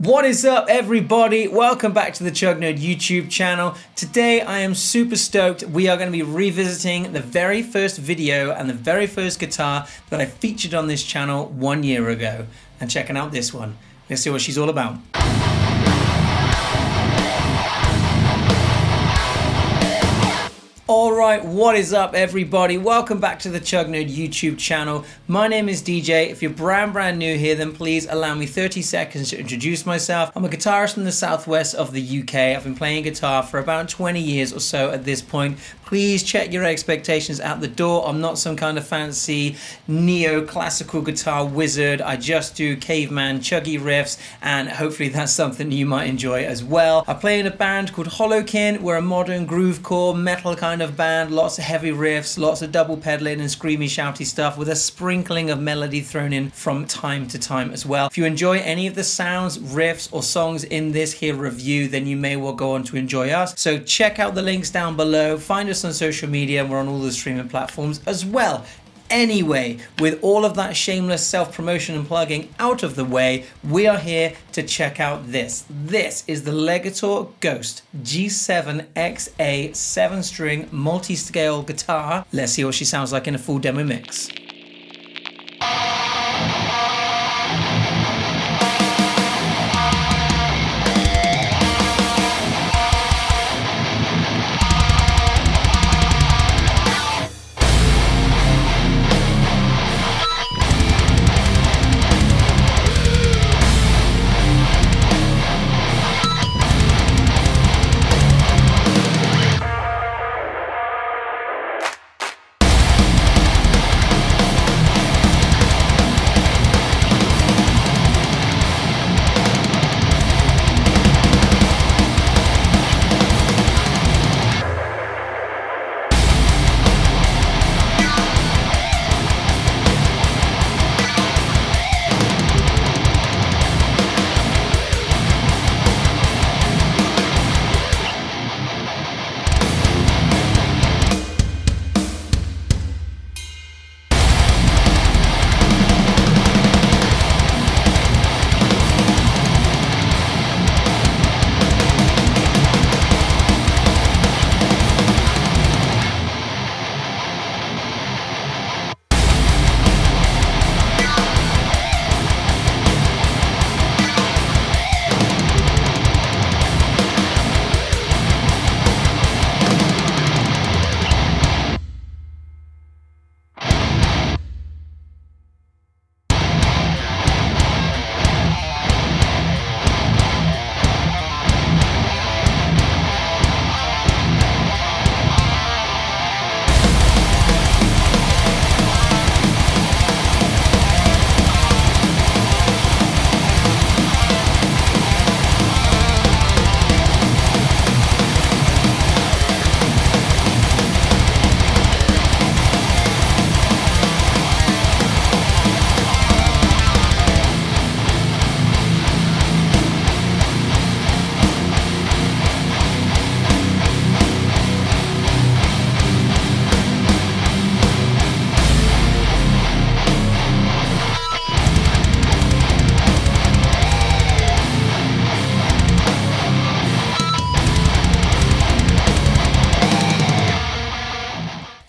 What is up, everybody? Welcome back to the Chug Nerd YouTube channel. Today I am super stoked. We are going to be revisiting the very first video and the very first guitar that I featured on this channel 1 year ago, and checking out this one. Let's see what she's all about. Alright, what is up, everybody? Welcome back to the Chug Nerd YouTube channel. My name is DJ. If you're brand new here, then please allow me 30 seconds to introduce myself. I'm a guitarist from the southwest of the UK. I've been playing guitar for about 20 years or so at this point. Please check your expectations out the door. I'm not some kind of fancy neo-classical guitar wizard. I just do caveman chuggy riffs, and hopefully that's something you might enjoy as well. I play in a band called HollowKin. We're a modern groovecore metal kind of band. Lots of heavy riffs, lots of double pedaling and screamy shouty stuff with a sprinkling of melody thrown in from time to time as well. If you enjoy any of the sounds, riffs or songs in this here review, then you may well go on to enjoy us. So check out the links down below. Find us on social media, and we're on all the streaming platforms as well. Anyway, with all of that shameless self-promotion and plugging out of the way, we are here to check out this. This is the Legator Ghost G7XA 7-string multi-scale guitar. Let's see what she sounds like in a full demo mix.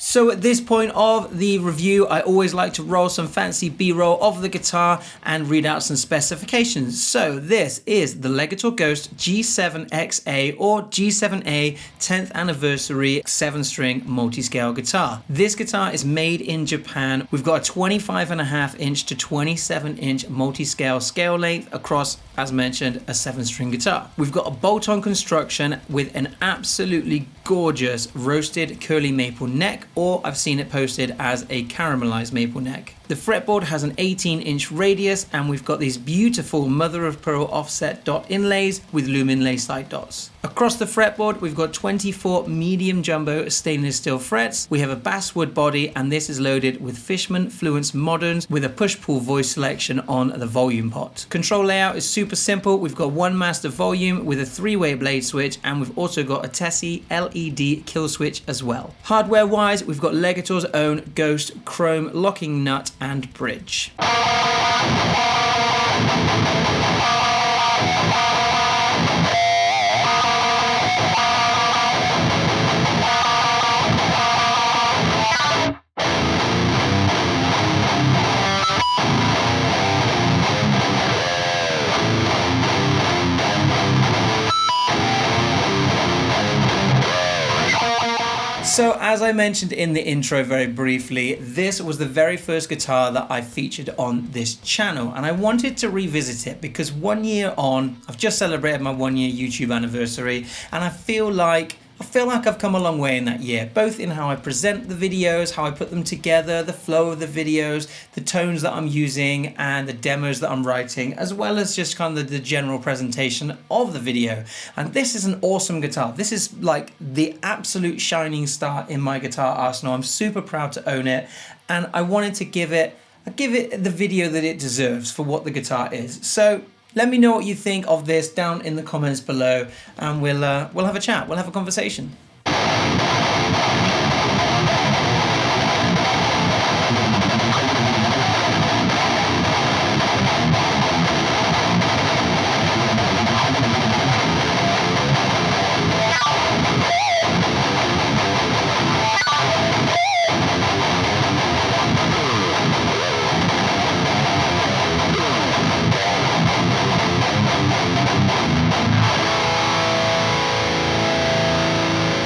So at this point of the review, I always like to roll some fancy B-roll of the guitar and read out some specifications. So this is the Legator Ghost G7XA or G7A 10th anniversary 7-string multi-scale guitar. This guitar is made in Japan. We've got a 25.5 inch to 27 inch multi-scale scale length across, as mentioned, a 7-string guitar. We've got a bolt-on construction with an absolutely gorgeous roasted curly maple neck, or I've seen it posted as a caramelized maple neck. The fretboard has an 18-inch radius, and we've got these beautiful mother of pearl offset dot inlays with lumen lace side dots. Across the fretboard, we've got 24 medium jumbo stainless steel frets. We have a basswood body, and this is loaded with Fishman Fluence Moderns with a push-pull voice selection on the volume pot. Control layout is super simple. We've got one master volume with a 3-way blade switch, and we've also got a Tessie LED kill switch as well. Hardware-wise, we've got Legator's own Ghost chrome locking nut and bridge. So as I mentioned in the intro very briefly, this was the very first guitar that I featured on this channel, and I wanted to revisit it because 1 year on, I've just celebrated my 1 year YouTube anniversary, and I feel like I've come a long way in that year, both in how I present the videos, how I put them together, the flow of the videos, the tones that I'm using, and the demos that I'm writing, as well as just kind of the general presentation of the video. And this is an awesome guitar. This is like the absolute shining star in my guitar arsenal. I'm super proud to own it, and I wanted to give it the video that it deserves for what the guitar is. So let me know what you think of this down in the comments below, and we'll have a chat, we'll have a conversation.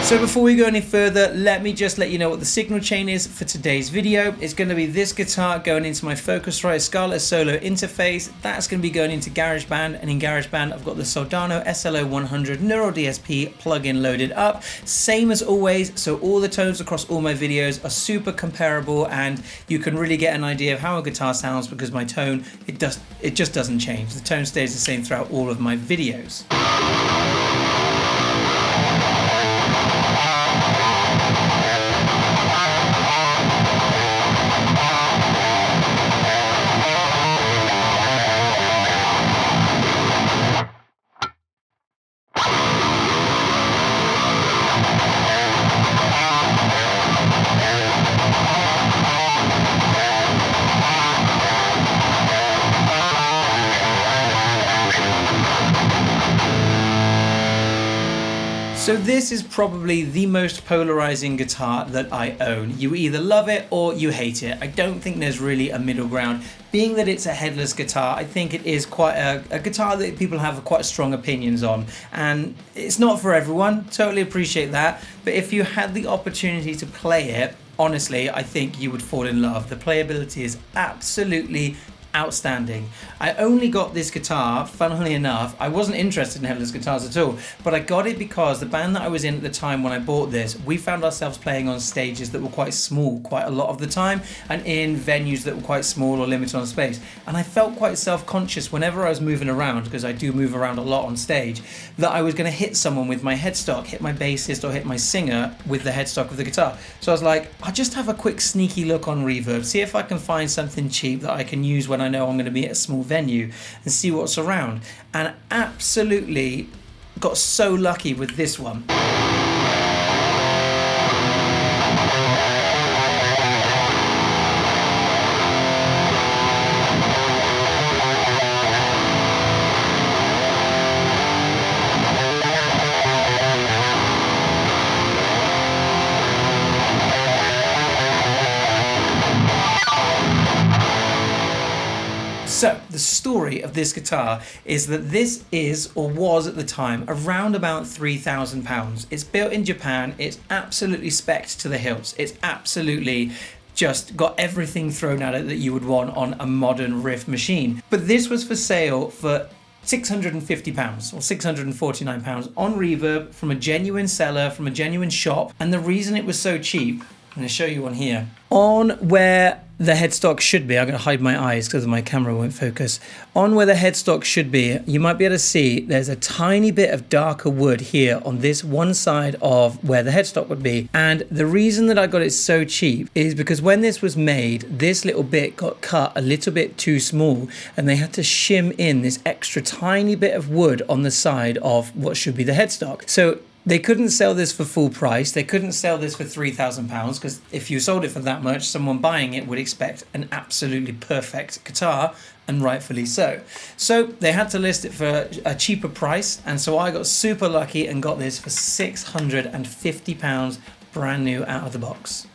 So before we go any further, let me just let you know what the signal chain is for today's video. It's going to be this guitar going into my Focusrite Scarlett Solo interface. That's going to be going into GarageBand, and in GarageBand I've got the Soldano SLO100 Neural DSP plugin loaded up. Same as always, so all the tones across all my videos are super comparable, and you can really get an idea of how a guitar sounds because my tone, it just doesn't change. The tone stays the same throughout all of my videos. So this is probably the most polarizing guitar that I own. You either love it or you hate it. I don't think there's really a middle ground. Being that it's a headless guitar, I think it is quite a guitar that people have quite strong opinions on. And it's not for everyone, totally appreciate that. But if you had the opportunity to play it, honestly, I think you would fall in love. The playability is absolutely outstanding. I only got this guitar, funnily enough, I wasn't interested in headless guitars at all, but I got it because the band that I was in at the time when I bought this, we found ourselves playing on stages that were quite small quite a lot of the time, and in venues that were quite small or limited on space. And I felt quite self-conscious whenever I was moving around, because I do move around a lot on stage, that I was going to hit someone with my headstock, hit my bassist or hit my singer with the headstock of the guitar. So I was like, I'll just have a quick sneaky look on Reverb, see if I can find something cheap that I can use when I know I'm going to be at a small venue, and see what's around. And absolutely got so lucky with this one. So the story of this guitar is that this is, or was at the time, around about £3,000. It's built in Japan. It's absolutely spec'd to the hilts. It's absolutely just got everything thrown at it that you would want on a modern riff machine. But this was for sale for £650 or £649 on Reverb from a genuine seller, from a genuine shop. And the reason it was so cheap, I'm going to show you one here. On where the headstock should be, I'm going to hide my eyes because my camera won't focus. On where the headstock should be, you might be able to see there's a tiny bit of darker wood here on this one side of where the headstock would be. And the reason that I got it so cheap is because when this was made, this little bit got cut a little bit too small, and they had to shim in this extra tiny bit of wood on the side of what should be the headstock. So they couldn't sell this for full price. They couldn't sell this for £3,000 because if you sold it for that much, someone buying it would expect an absolutely perfect guitar, and rightfully so. So they had to list it for a cheaper price, and so I got super lucky and got this for £650 brand new out of the box.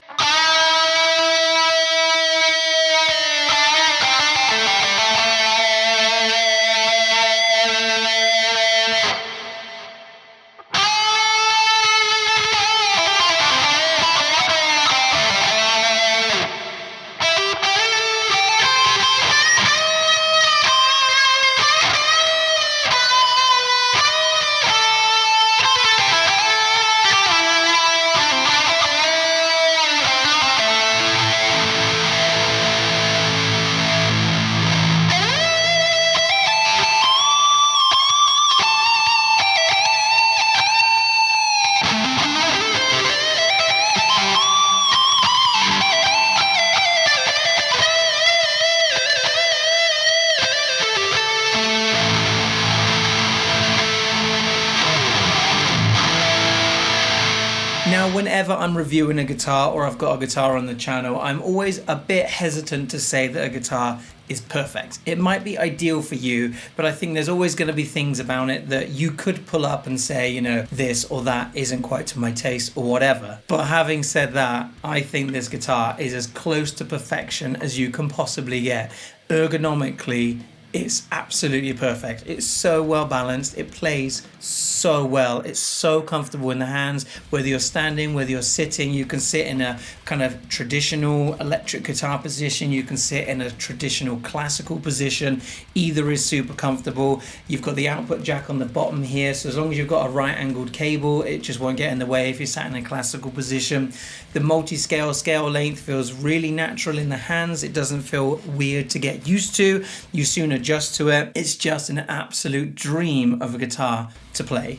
Now, whenever I'm reviewing a guitar or I've got a guitar on the channel, I'm always a bit hesitant to say that a guitar is perfect. It might be ideal for you, but I think there's always going to be things about it that you could pull up and say, you know, this or that isn't quite to my taste or whatever. But having said that, I think this guitar is as close to perfection as you can possibly get. Ergonomically, it's absolutely perfect. It's so well balanced. It plays so well. It's so comfortable in the hands. Whether you're standing, whether you're sitting, you can sit in a kind of traditional electric guitar position. You can sit in a traditional classical position. Either is super comfortable. You've got the output jack on the bottom here. So as long as you've got a right angled cable, it just won't get in the way if you're sat in a classical position. The multi-scale scale length feels really natural in the hands. It doesn't feel weird to get used to. You soon adjust to it. It's just an absolute dream of a guitar to play.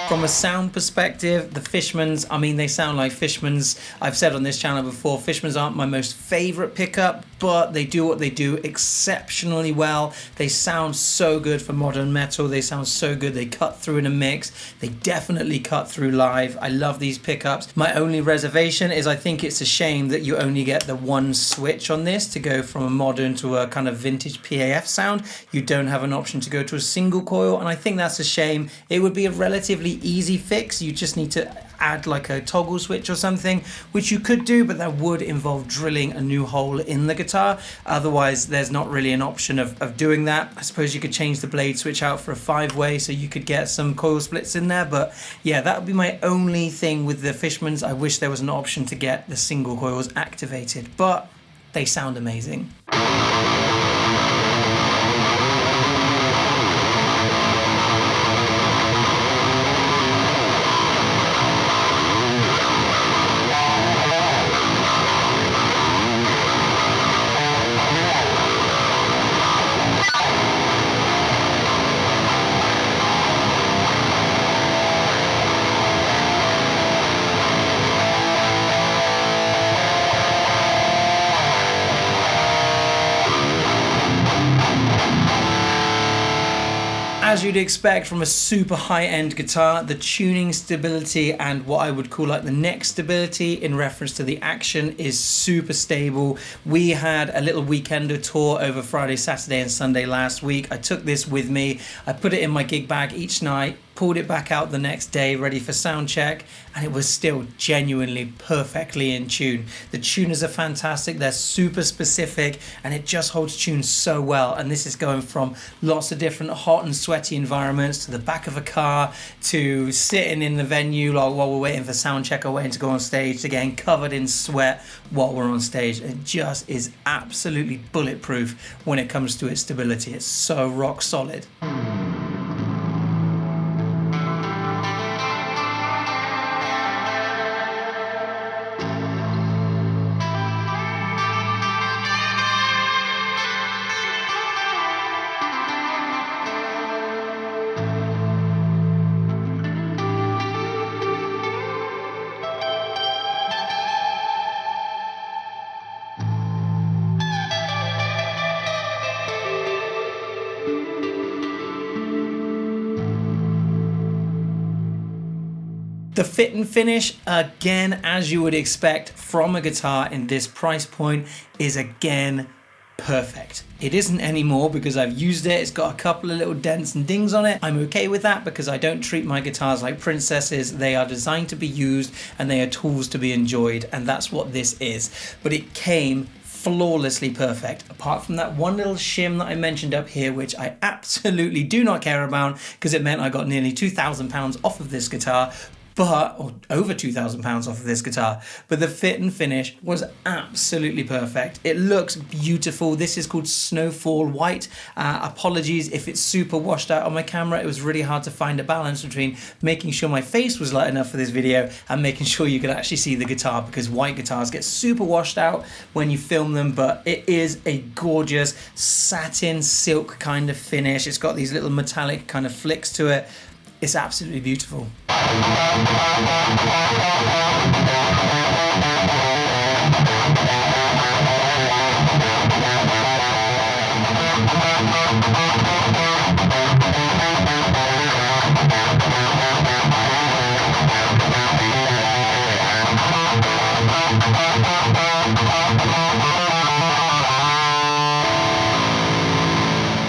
From a sound perspective, the Fishmans, I mean, they sound like Fishmans. I've said on this channel before, Fishmans aren't my most favorite pickup, but they do what they do exceptionally well. They sound so good for modern metal. They sound so good. They cut through in a mix. They definitely cut through live. I love these pickups. My only reservation is I think it's a shame that you only get the one switch on this to go from a modern to a kind of vintage PAF sound. You don't have an option to go to a single coil, and I think that's a shame. It would be a relatively easy fix. You just need to add like a toggle switch or something, which you could do, but that would involve drilling a new hole in the guitar. Otherwise, there's not really an option of doing that. I suppose you could change the blade switch out for a 5-way so you could get some coil splits in there, but yeah, that would be my only thing with the Fishmans. I wish there was an option to get the single coils activated, but they sound amazing. As you'd expect from a super high-end guitar, the tuning stability and what I would call like the neck stability in reference to the action is super stable. We had a little weekender tour over Friday, Saturday and Sunday last week. I took this with me. I put it in my gig bag each night, pulled it back out the next day ready for sound check, and it was still genuinely perfectly in tune. The tuners are fantastic, they're super specific, and it just holds tune so well. And this is going from lots of different hot and sweaty environments to the back of a car to sitting in the venue while we're waiting for sound check or waiting to go on stage to getting covered in sweat while we're on stage. It just is absolutely bulletproof when it comes to its stability. It's so rock solid. The fit and finish, again, as you would expect from a guitar in this price point, is again perfect. It isn't anymore because I've used it. It's got a couple of little dents and dings on it. I'm okay with that because I don't treat my guitars like princesses. They are designed to be used and they are tools to be enjoyed, and that's what this is. But it came flawlessly perfect, apart from that one little shim that I mentioned up here, which I absolutely do not care about because it meant I got nearly £2,000 off of this guitar, or over £2,000 off of this guitar. But the fit and finish was absolutely perfect. It looks beautiful. This is called Snowfall White. Apologies if it's super washed out on my camera. It was really hard to find a balance between making sure my face was light enough for this video and making sure you could actually see the guitar, because white guitars get super washed out when you film them. But it is a gorgeous satin silk kind of finish. It's got these little metallic kind of flicks to it. It's absolutely beautiful.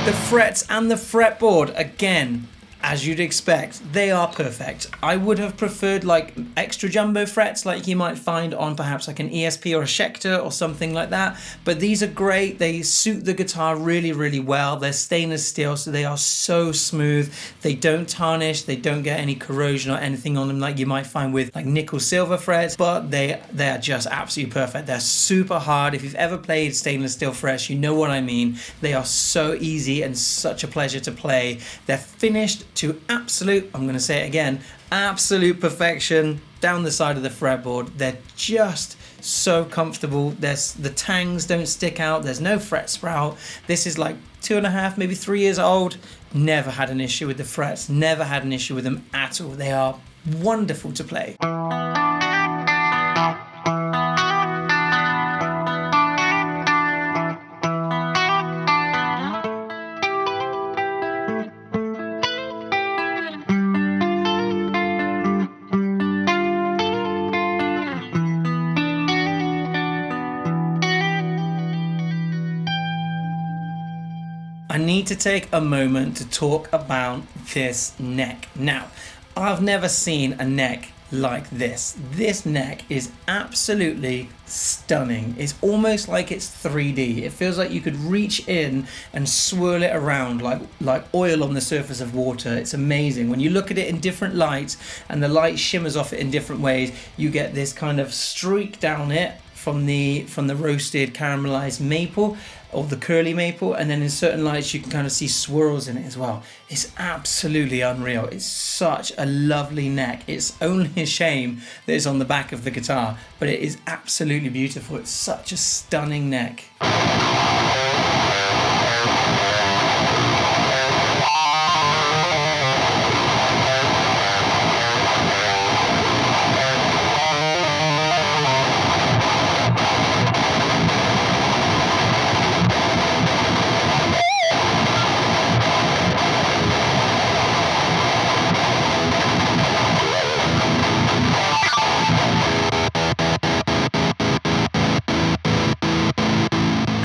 The frets and the fretboard, again, as you'd expect, they are perfect. I would have preferred like extra jumbo frets like you might find on perhaps like an ESP or a Schecter or something like that. But these are great. They suit the guitar really, really well. They're stainless steel, so they are so smooth. They don't tarnish. They don't get any corrosion or anything on them like you might find with like nickel silver frets, but they are just absolutely perfect. They're super hard. If you've ever played stainless steel frets, you know what I mean. They are so easy and such a pleasure to play. They're finished to absolute, I'm going to say it again, absolute perfection down the side of the fretboard. They're just so comfortable. The tangs don't stick out. There's no fret sprout. This is like 2.5, maybe 3 years old. Never had an issue with the frets. Never had an issue with them at all. They are wonderful to play. I need to take a moment to talk about this neck. Now, I've never seen a neck like this. This neck is absolutely stunning. It's almost like it's 3D. It feels like you could reach in and swirl it around like oil on the surface of water. It's amazing. When you look at it in different lights and the light shimmers off it in different ways, you get this kind of streak down it from the roasted caramelized maple or the curly maple, and then in certain lights you can kind of see swirls in it as well. It's absolutely unreal. It's such a lovely neck. It's only a shame that it's on the back of the guitar, but it is absolutely beautiful. It's such a stunning neck.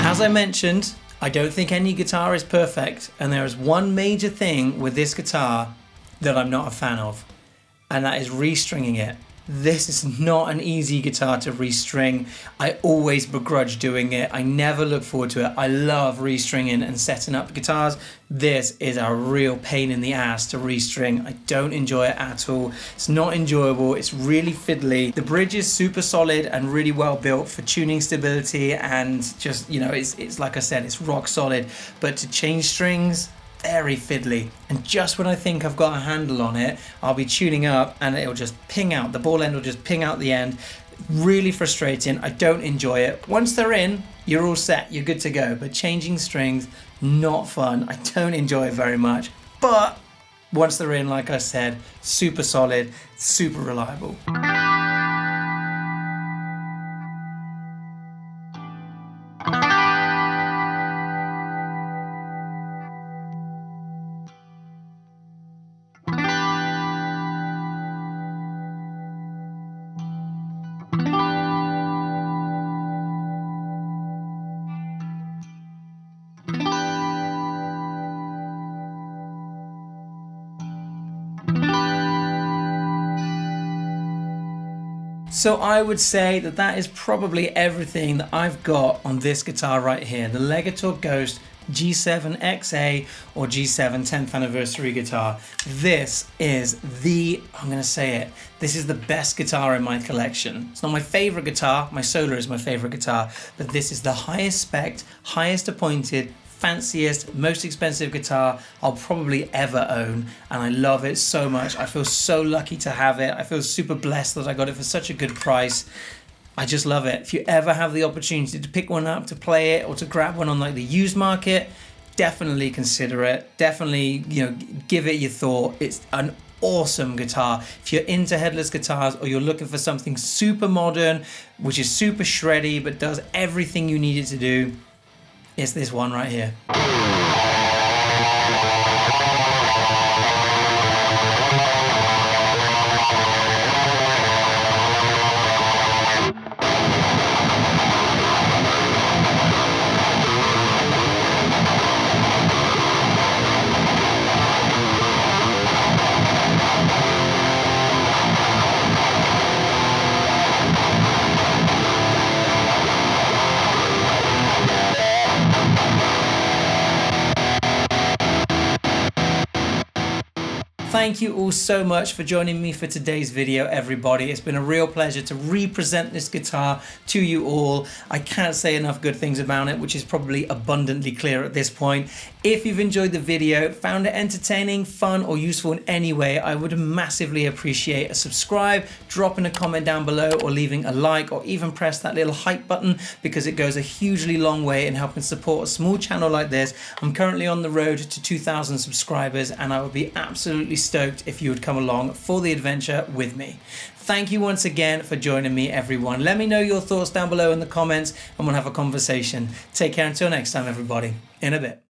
As I mentioned, I don't think any guitar is perfect, and there is one major thing with this guitar that I'm not a fan of, and that is restringing it. This is not an easy guitar to restring. I always begrudge doing it. I never look forward to it. I love restringing and setting up guitars. This is a real pain in the ass to restring. I don't enjoy it at all. It's not enjoyable. It's really fiddly. The bridge is super solid and really well built for tuning stability, and just, you know, it's like I said, it's rock solid. But to change strings, very fiddly, and just when I think I've got a handle on it, I'll be tuning up and it'll just ping out. The ball end will just ping out the end. Really frustrating. I don't enjoy it. Once they're in, you're all set, you're good to go, but changing strings, not fun. I don't enjoy it very much, but once they're in, like I said, super solid, super reliable. So I would say that is probably everything that I've got on this guitar right here, the Legator Ghost G7XA or G7 10th anniversary guitar. This is I'm going to say it, this is the best guitar in my collection. It's not my favorite guitar, my Solar is my favorite guitar, but this is the highest spec, highest appointed, fanciest, most expensive guitar I'll probably ever own, and I love it so much. I feel so lucky to have it. I feel super blessed that I got it for such a good price. I just love it. If you ever have the opportunity to pick one up, to play it, or to grab one on like the used market, definitely consider it. Definitely, you know, give it your thought. It's an awesome guitar. If you're into headless guitars or you're looking for something super modern, which is super shreddy, but does everything you need it to do, it's this one right here. Thank you all so much for joining me for today's video, everybody. It's been a real pleasure to represent this guitar to you all. I can't say enough good things about it, which is probably abundantly clear at this point. If you've enjoyed the video, found it entertaining, fun, or useful in any way, I would massively appreciate a subscribe, dropping a comment down below, or leaving a like, or even press that little hype button, because it goes a hugely long way in helping support a small channel like this. I'm currently on the road to 2,000 subscribers, and I would be absolutely stoked if you would come along for the adventure with me. Thank you once again for joining me, everyone. Let me know your thoughts down below in the comments, and we'll have a conversation. Take care until next time, everybody. In a bit.